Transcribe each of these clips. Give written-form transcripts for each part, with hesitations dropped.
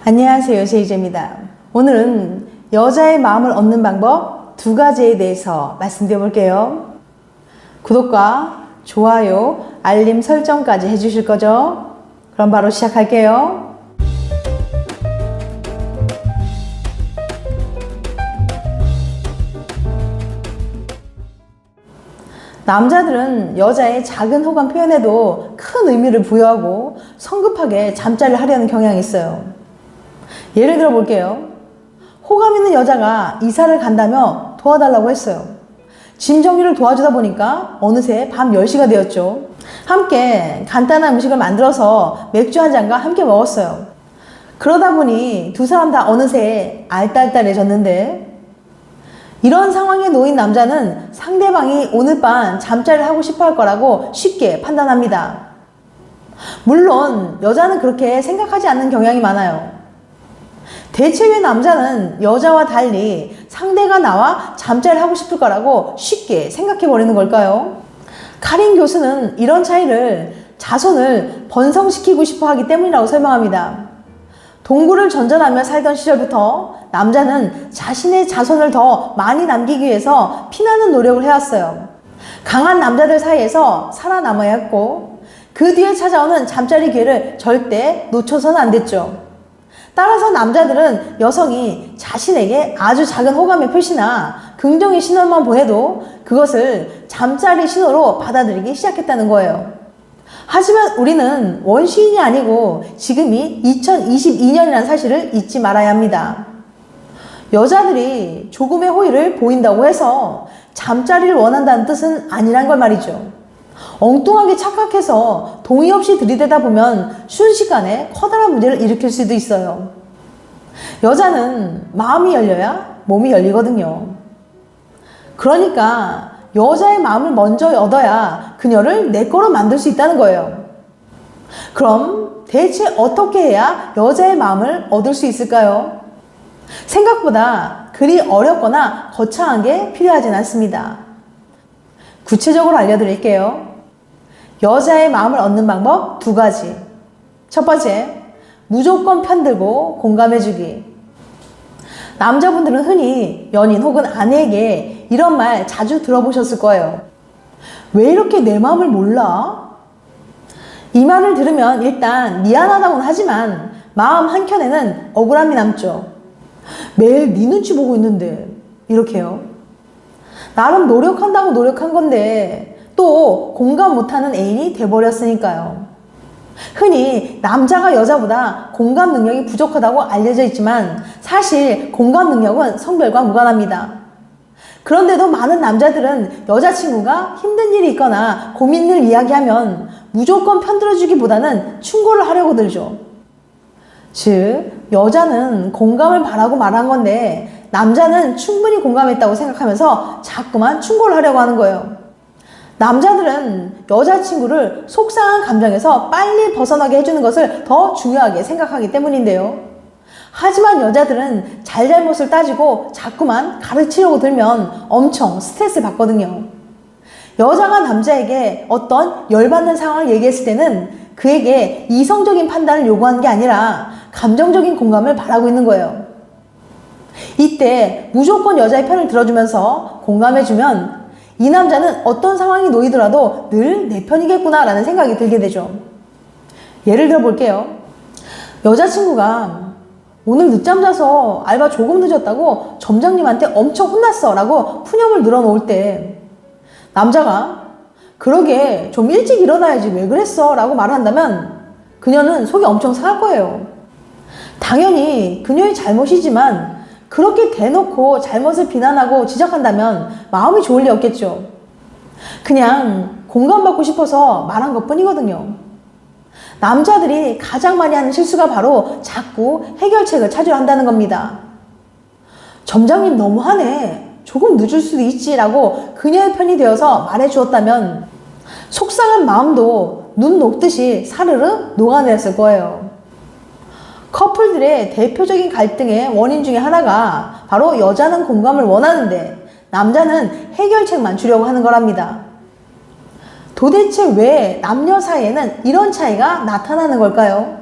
안녕하세요, 제이제입니다. 오늘은 여자의 마음을 얻는 방법 2가지에 대해서 말씀드려 볼게요. 구독과 좋아요, 알림 설정까지 해주실 거죠? 그럼 바로 시작할게요. 남자들은 여자의 작은 호감 표현에도 큰 의미를 부여하고 성급하게 잠자리를 하려는 경향이 있어요. 예를 들어 볼게요. 호감 있는 여자가 이사를 간다며 도와달라고 했어요. 짐 정리를 도와주다 보니까 어느새 밤 10시가 되었죠. 함께 간단한 음식을 만들어서 맥주 한 잔과 함께 먹었어요. 그러다 보니 두 사람 다 어느새 알딸딸해졌는데, 이런 상황에 놓인 남자는 상대방이 오늘 밤 잠자리를 하고 싶어 할 거라고 쉽게 판단합니다. 물론 여자는 그렇게 생각하지 않는 경향이 많아요. 대체 왜 남자는 여자와 달리 상대가 나와 잠자리를 하고 싶을 거라고 쉽게 생각해 버리는 걸까요? 카린 교수는 이런 차이를 자손을 번성시키고 싶어 하기 때문이라고 설명합니다. 동굴을 전전하며 살던 시절부터 남자는 자신의 자손을 더 많이 남기기 위해서 피나는 노력을 해왔어요. 강한 남자들 사이에서 살아남아야 했고, 그 뒤에 찾아오는 잠자리 기회를 절대 놓쳐서는 안 됐죠. 따라서 남자들은 여성이 자신에게 아주 작은 호감의 표시나 긍정의 신호만 보내도 그것을 잠자리 신호로 받아들이기 시작했다는 거예요. 하지만 우리는 원시인이 아니고 지금이 2022년이라는 사실을 잊지 말아야 합니다. 여자들이 조금의 호의를 보인다고 해서 잠자리를 원한다는 뜻은 아니란 걸 말이죠. 엉뚱하게 착각해서 동의 없이 들이대다 보면 순식간에 커다란 문제를 일으킬 수도 있어요. 여자는 마음이 열려야 몸이 열리거든요. 그러니까 여자의 마음을 먼저 얻어야 그녀를 내 거로 만들 수 있다는 거예요. 그럼 대체 어떻게 해야 여자의 마음을 얻을 수 있을까요? 생각보다 그리 어렵거나 거창한 게 필요하진 않습니다. 구체적으로 알려드릴게요. 여자의 마음을 얻는 방법 2가지. 첫 번째, 무조건 편들고 공감해주기. 남자분들은 흔히 연인 혹은 아내에게 이런 말 자주 들어보셨을 거예요. 왜 이렇게 내 마음을 몰라? 이 말을 들으면 일단 미안하다고는 하지만 마음 한켠에는 억울함이 남죠. 매일 네 눈치 보고 있는데 이렇게요. 나름 노력한다고 노력한 건데 또 공감 못하는 애인이 돼버렸으니까요. 흔히 남자가 여자보다 공감 능력이 부족하다고 알려져 있지만 사실 공감 능력은 성별과 무관합니다. 그런데도 많은 남자들은 여자친구가 힘든 일이 있거나 고민을 이야기하면 무조건 편들어주기보다는 충고를 하려고 들죠. 즉, 여자는 공감을 바라고 말한 건데 남자는 충분히 공감했다고 생각하면서 자꾸만 충고를 하려고 하는 거예요. 남자들은 여자친구를 속상한 감정에서 빨리 벗어나게 해주는 것을 더 중요하게 생각하기 때문인데요. 하지만 여자들은 잘잘못을 따지고 자꾸만 가르치려고 들면 엄청 스트레스 받거든요. 여자가 남자에게 어떤 열받는 상황을 얘기했을 때는 그에게 이성적인 판단을 요구하는 게 아니라 감정적인 공감을 바라고 있는 거예요. 이때 무조건 여자의 편을 들어주면서 공감해주면 이 남자는 어떤 상황이 놓이더라도 늘 내 편이겠구나 라는 생각이 들게 되죠. 예를 들어 볼게요. 여자친구가 오늘 늦잠 자서 알바 조금 늦었다고 점장님한테 엄청 혼났어 라고 푸념을 늘어놓을 때 남자가 그러게 좀 일찍 일어나야지 왜 그랬어 라고 말한다면 그녀는 속이 엄청 상할 거예요. 당연히 그녀의 잘못이지만 그렇게 대놓고 잘못을 비난하고 지적한다면 마음이 좋을 리 없겠죠. 그냥 공감받고 싶어서 말한 것 뿐이거든요. 남자들이 가장 많이 하는 실수가 바로 자꾸 해결책을 찾으려 한다는 겁니다. 점장님 너무하네. 조금 늦을 수도 있지 라고 그녀의 편이 되어서 말해주었다면 속상한 마음도 눈 녹듯이 사르르 녹아내렸을 거예요. 커플들의 대표적인 갈등의 원인 중에 하나가 바로 여자는 공감을 원하는데 남자는 해결책만 주려고 하는 거랍니다. 도대체 왜 남녀 사이에는 이런 차이가 나타나는 걸까요?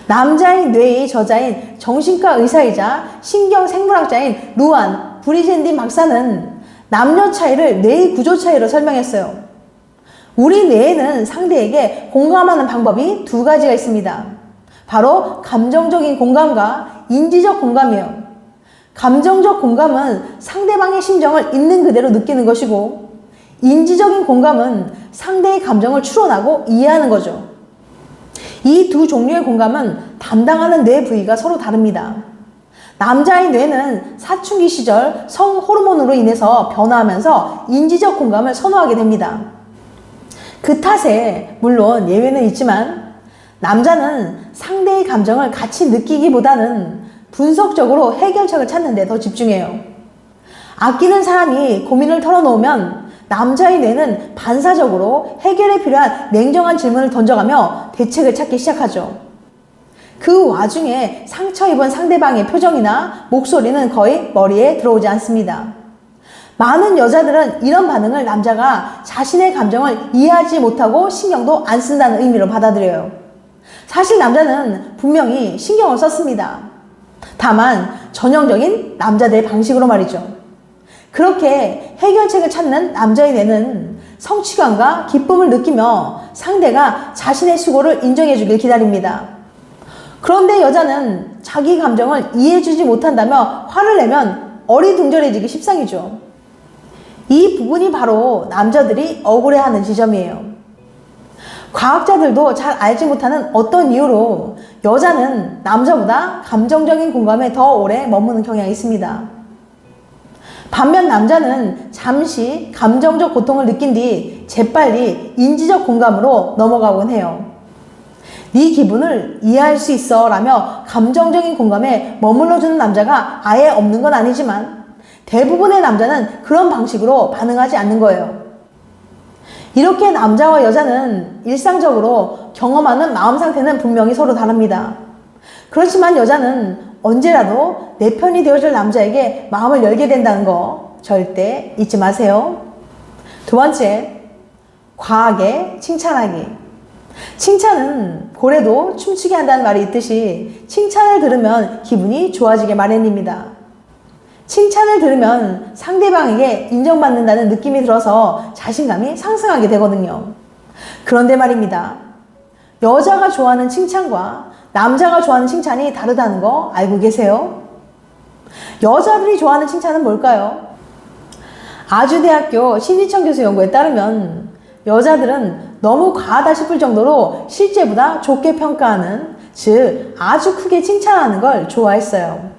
남자의 뇌의 저자인 정신과 의사이자 신경생물학자인 루안 브리젠딘 박사는 남녀 차이를 뇌의 구조 차이로 설명했어요. 우리 뇌에는 상대에게 공감하는 방법이 두 가지가 있습니다. 바로 감정적인 공감과 인지적 공감이에요. 감정적 공감은 상대방의 심정을 있는 그대로 느끼는 것이고, 인지적인 공감은 상대의 감정을 추론하고 이해하는 거죠. 이 두 종류의 공감은 담당하는 뇌 부위가 서로 다릅니다. 남자의 뇌는 사춘기 시절 성 호르몬으로 인해서 변화하면서 인지적 공감을 선호하게 됩니다. 그 탓에 물론 예외는 있지만 남자는 상대의 감정을 같이 느끼기보다는 분석적으로 해결책을 찾는 데 더 집중해요. 아끼는 사람이 고민을 털어놓으면 남자의 뇌는 반사적으로 해결에 필요한 냉정한 질문을 던져가며 대책을 찾기 시작하죠. 그 와중에 상처 입은 상대방의 표정이나 목소리는 거의 머리에 들어오지 않습니다. 많은 여자들은 이런 반응을 남자가 자신의 감정을 이해하지 못하고 신경도 안 쓴다는 의미로 받아들여요. 사실 남자는 분명히 신경을 썼습니다. 다만 전형적인 남자들의 방식으로 말이죠. 그렇게 해결책을 찾는 남자의 뇌는 성취감과 기쁨을 느끼며 상대가 자신의 수고를 인정해주길 기다립니다. 그런데 여자는 자기 감정을 이해해주지 못한다며 화를 내면 어리둥절해지기 십상이죠. 이 부분이 바로 남자들이 억울해하는 지점이에요. 과학자들도 잘 알지 못하는 어떤 이유로 여자는 남자보다 감정적인 공감에 더 오래 머무는 경향이 있습니다. 반면 남자는 잠시 감정적 고통을 느낀 뒤 재빨리 인지적 공감으로 넘어가곤 해요. 네 기분을 이해할 수 있어 라며 감정적인 공감에 머물러주는 남자가 아예 없는 건 아니지만 대부분의 남자는 그런 방식으로 반응하지 않는 거예요. 이렇게 남자와 여자는 일상적으로 경험하는 마음 상태는 분명히 서로 다릅니다. 그렇지만 여자는 언제라도 내 편이 되어줄 남자에게 마음을 열게 된다는 거 절대 잊지 마세요. 두 번째, 과하게 칭찬하기. 칭찬은 고래도 춤추게 한다는 말이 있듯이 칭찬을 들으면 기분이 좋아지게 마련입니다. 칭찬을 들으면 상대방에게 인정받는다는 느낌이 들어서 자신감이 상승하게 되거든요. 그런데 말입니다. 여자가 좋아하는 칭찬과 남자가 좋아하는 칭찬이 다르다는 거 알고 계세요? 여자들이 좋아하는 칭찬은 뭘까요? 아주대학교 신희청 교수 연구에 따르면 여자들은 너무 과하다 싶을 정도로 실제보다 좋게 평가하는, 즉 아주 크게 칭찬하는 걸 좋아했어요.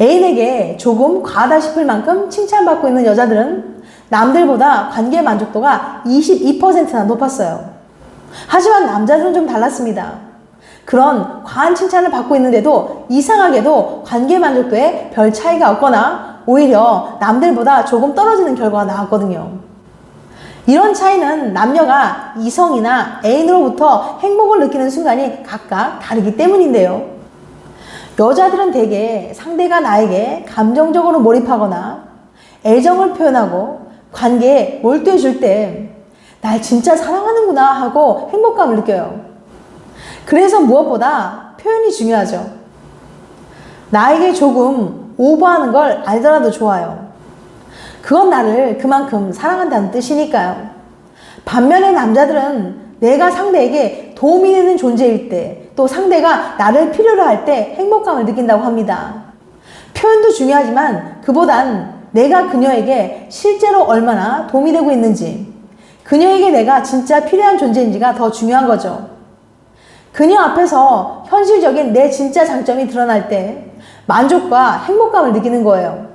애인에게 조금 과하다 싶을 만큼 칭찬받고 있는 여자들은 남들보다 관계 만족도가 22%나 높았어요. 하지만 남자들은 좀 달랐습니다. 그런 과한 칭찬을 받고 있는데도 이상하게도 관계 만족도에 별 차이가 없거나 오히려 남들보다 조금 떨어지는 결과가 나왔거든요. 이런 차이는 남녀가 이성이나 애인으로부터 행복을 느끼는 순간이 각각 다르기 때문인데요. 여자들은 대개 상대가 나에게 감정적으로 몰입하거나 애정을 표현하고 관계에 몰두해 줄 때 날 진짜 사랑하는구나 하고 행복감을 느껴요. 그래서 무엇보다 표현이 중요하죠. 나에게 조금 오버하는 걸 알더라도 좋아요. 그건 나를 그만큼 사랑한다는 뜻이니까요. 반면에 남자들은 내가 상대에게 도움이 되는 존재일 때, 또 상대가 나를 필요로 할 때 행복감을 느낀다고 합니다. 표현도 중요하지만 그보단 내가 그녀에게 실제로 얼마나 도움이 되고 있는지, 그녀에게 내가 진짜 필요한 존재인지가 더 중요한 거죠. 그녀 앞에서 현실적인 내 진짜 장점이 드러날 때 만족과 행복감을 느끼는 거예요.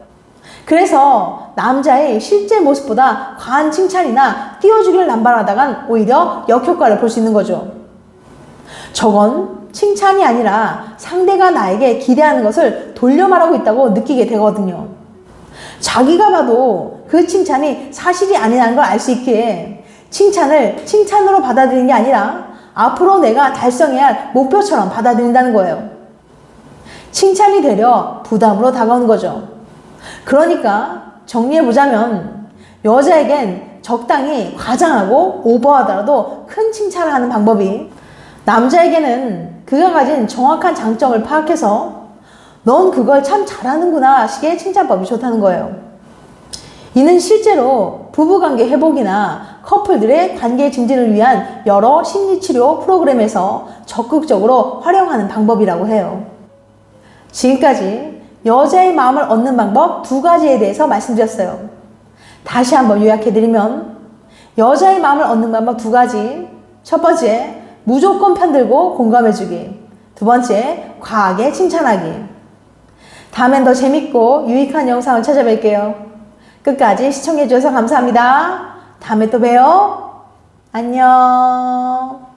그래서 남자의 실제 모습보다 과한 칭찬이나 띄워주기를 남발하다간 오히려 역효과를 볼 수 있는 거죠. 저건 칭찬이 아니라 상대가 나에게 기대하는 것을 돌려 말하고 있다고 느끼게 되거든요. 자기가 봐도 그 칭찬이 사실이 아니라는 걸 알 수 있기에 칭찬을 칭찬으로 받아들이는 게 아니라 앞으로 내가 달성해야 할 목표처럼 받아들인다는 거예요. 칭찬이 되려 부담으로 다가오는 거죠. 그러니까 정리해보자면 여자에겐 적당히 과장하고 오버하더라도 큰 칭찬을 하는 방법이, 남자에게는 그가 가진 정확한 장점을 파악해서 넌 그걸 참 잘하는구나 식의 칭찬법이 좋다는 거예요. 이는 실제로 부부관계 회복이나 커플들의 관계 증진을 위한 여러 심리치료 프로그램에서 적극적으로 활용하는 방법이라고 해요. 지금까지 여자의 마음을 얻는 방법 2가지에 대해서 말씀드렸어요. 다시 한번 요약해드리면 여자의 마음을 얻는 방법 2가지. 첫 번째, 무조건 편들고 공감해주기. 2번째, 과하게 칭찬하기. 다음엔 더 재밌고 유익한 영상을 찾아뵐게요. 끝까지 시청해주셔서 감사합니다. 다음에 또 봬요. 안녕.